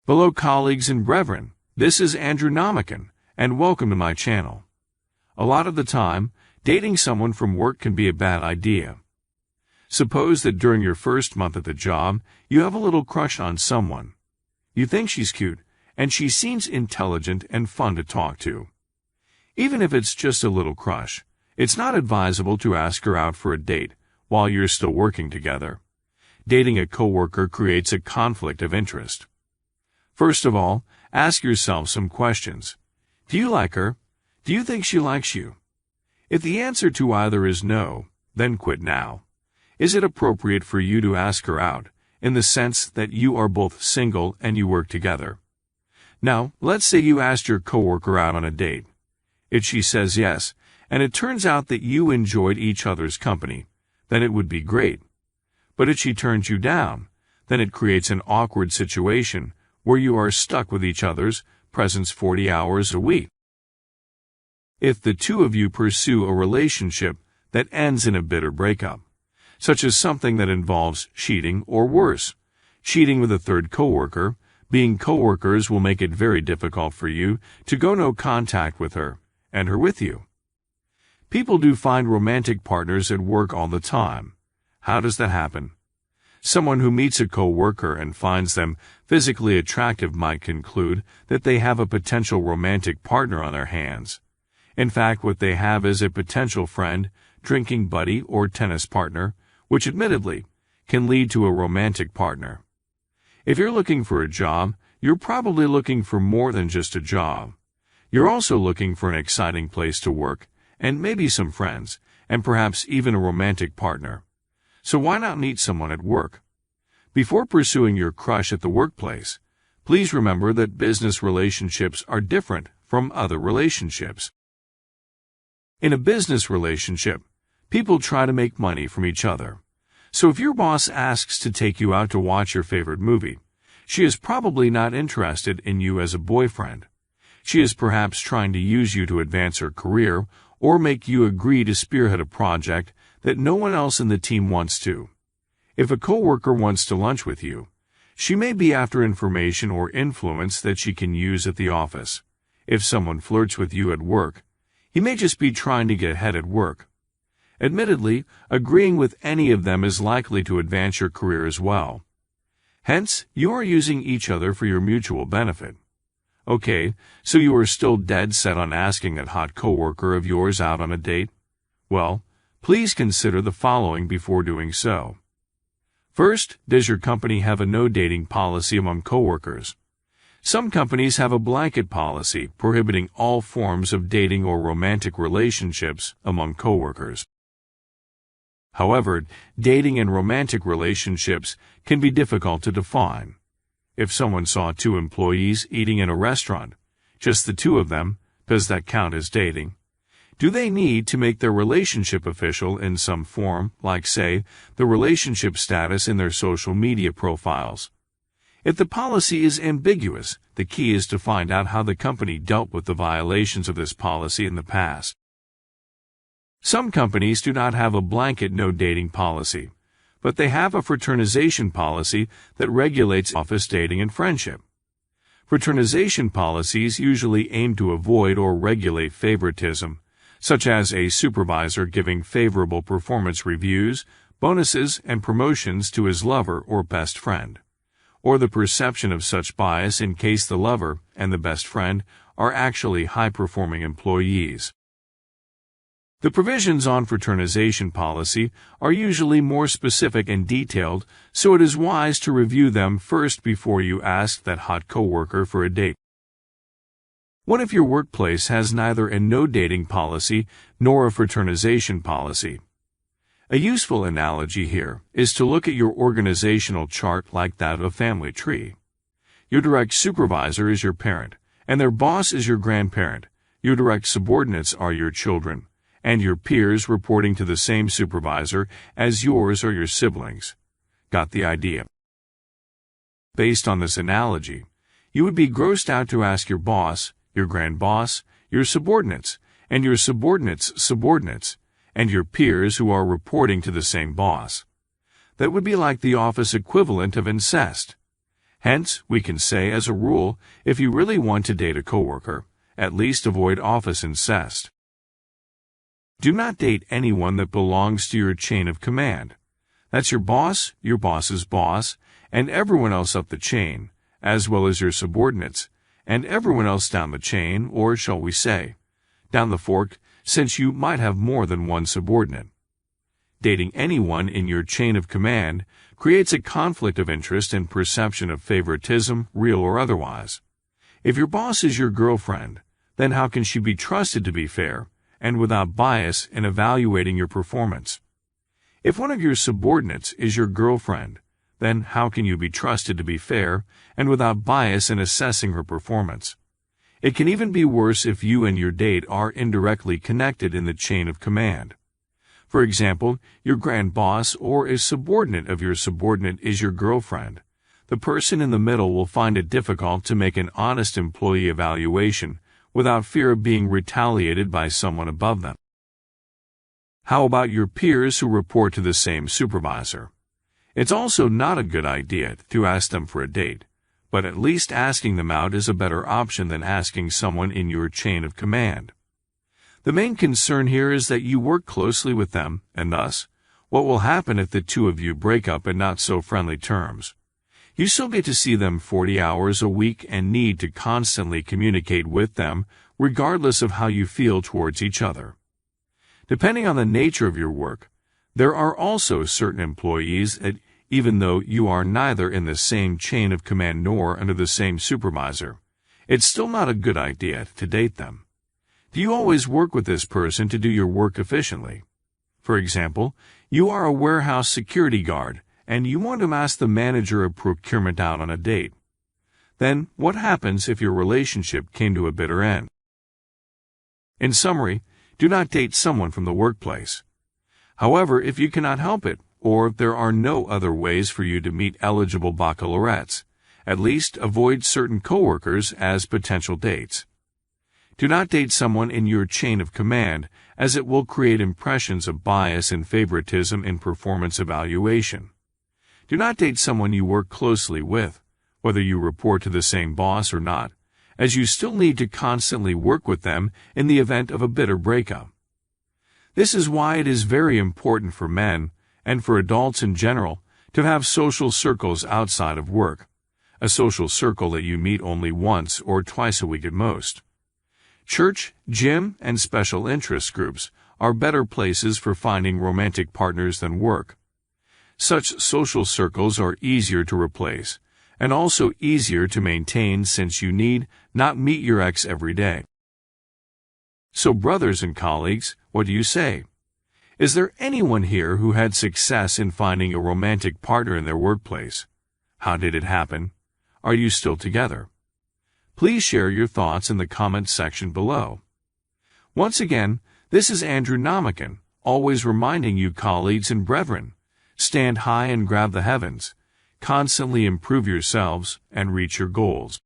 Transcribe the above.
Hello colleagues and brethren, this is Andrew Nomican, and welcome to my channel. A lot of the time, dating someone from work can be a bad idea. Suppose that during your first month at the job, you have a little crush on someone. You think she's cute, and she seems intelligent and fun to talk to. Even if it's just a little crush, it's not advisable to ask her out for a date while you're still working together. Dating a coworker creates a conflict of interest. First of all, ask yourself some questions. Do you like her? Do you think she likes you? If the answer to either is no, then quit now. Is it appropriate for you to ask her out, in the sense that you are both single and you work together? Now, let's say you asked your coworker out on a date. If she says yes, and it turns out that you enjoyed each other's company, then it would be great. But if she turns you down, then it creates an awkward situation where you are stuck with each other's presence 40 hours a week. If the two of you pursue a relationship that ends in a bitter breakup, such as something that involves cheating or worse, cheating with a third coworker, being coworkers will make it very difficult for you to go no contact with her and her with you. People do find romantic partners at work all the time. How does that happen? Someone who meets a coworker and finds them physically attractive might conclude that they have a potential romantic partner on their hands. In fact, what they have is a potential friend, drinking buddy, or tennis partner, which admittedly can lead to a romantic partner. If you're looking for a job, you're probably looking for more than just a job. You're also looking for an exciting place to work, and maybe some friends, and perhaps even a romantic partner. So why not meet someone at work? Before pursuing your crush at the workplace, please remember that business relationships are different from other relationships. In a business relationship, people try to make money from each other. So if your boss asks to take you out to watch your favorite movie, she is probably not interested in you as a boyfriend. She is perhaps trying to use you to advance her career or make you agree to spearhead a project that no one else in the team wants to. If a coworker wants to lunch with you, she may be after information or influence that she can use at the office. If someone flirts with you at work, he may just be trying to get ahead at work. Admittedly, agreeing with any of them is likely to advance your career as well. Hence, you are using each other for your mutual benefit. Okay, so you are still dead set on asking that hot coworker of yours out on a date? Well, please consider the following before doing so. First, does your company have a no-dating policy among coworkers? Some companies have a blanket policy prohibiting all forms of dating or romantic relationships among coworkers. However, dating and romantic relationships can be difficult to define. If someone saw two employees eating in a restaurant, just the two of them, does that count as dating? Do they need to make their relationship official in some form, like, say, the relationship status in their social media profiles? If the policy is ambiguous, the key is to find out how the company dealt with the violations of this policy in the past. Some companies do not have a blanket no-dating policy, but they have a fraternization policy that regulates office dating and friendship. Fraternization policies usually aim to avoid or regulate favoritism, such as a supervisor giving favorable performance reviews, bonuses, and promotions to his lover or best friend, or the perception of such bias in case the lover and the best friend are actually high-performing employees. The provisions on fraternization policy are usually more specific and detailed, so it is wise to review them first before you ask that hot coworker for a date. What if your workplace has neither a no-dating policy nor a fraternization policy? A useful analogy here is to look at your organizational chart like that of a family tree. Your direct supervisor is your parent, and their boss is your grandparent. Your direct subordinates are your children, and your peers reporting to the same supervisor as yours or your siblings. Got the idea? Based on this analogy, you would be grossed out to ask your boss, your grand-boss, your subordinates, and your subordinates' subordinates, and your peers who are reporting to the same boss. That would be like the office equivalent of incest. Hence, we can say as a rule, if you really want to date a coworker, at least avoid office incest. Do not date anyone that belongs to your chain of command. That's your boss's boss, and everyone else up the chain, as well as your subordinates, and everyone else down the chain, or shall we say, down the fork, since you might have more than one subordinate. Dating anyone in your chain of command creates a conflict of interest and perception of favoritism, real or otherwise. If your boss is your girlfriend, then how can she be trusted to be fair and without bias in evaluating your performance? If one of your subordinates is your girlfriend, then how can you be trusted to be fair and without bias in assessing her performance? It can even be worse if you and your date are indirectly connected in the chain of command. For example, your grand boss or a subordinate of your subordinate is your girlfriend. The person in the middle will find it difficult to make an honest employee evaluation without fear of being retaliated by someone above them. How about your peers who report to the same supervisor? It's also not a good idea to ask them for a date, but at least asking them out is a better option than asking someone in your chain of command. The main concern here is that you work closely with them, and thus, what will happen if the two of you break up in not so friendly terms? You still get to see them 40 hours a week and need to constantly communicate with them, regardless of how you feel towards each other. Depending on the nature of your work, there are also certain employees that, even though you are neither in the same chain of command nor under the same supervisor, it's still not a good idea to date them. Do you always work with this person to do your work efficiently? For example, you are a warehouse security guard, and you want to ask the manager of procurement out on a date. Then, what happens if your relationship came to a bitter end? In summary, do not date someone from the workplace. However, if you cannot help it, or there are no other ways for you to meet eligible baccalaureates, at least avoid certain coworkers as potential dates. Do not date someone in your chain of command, as it will create impressions of bias and favoritism in performance evaluation. Do not date someone you work closely with, whether you report to the same boss or not, as you still need to constantly work with them in the event of a bitter breakup. This is why it is very important for men, and for adults in general, to have social circles outside of work, a social circle that you meet only once or twice a week at most. Church, gym, and special interest groups are better places for finding romantic partners than work. Such social circles are easier to replace, and also easier to maintain since you need not meet your ex every day. So brothers and colleagues, what do you say? Is there anyone here who had success in finding a romantic partner in their workplace? How did it happen? Are you still together? Please share your thoughts in the comments section below. Once again, this is Andrew Namakan, always reminding you colleagues and brethren, stand high and grab the heavens, constantly improve yourselves and reach your goals.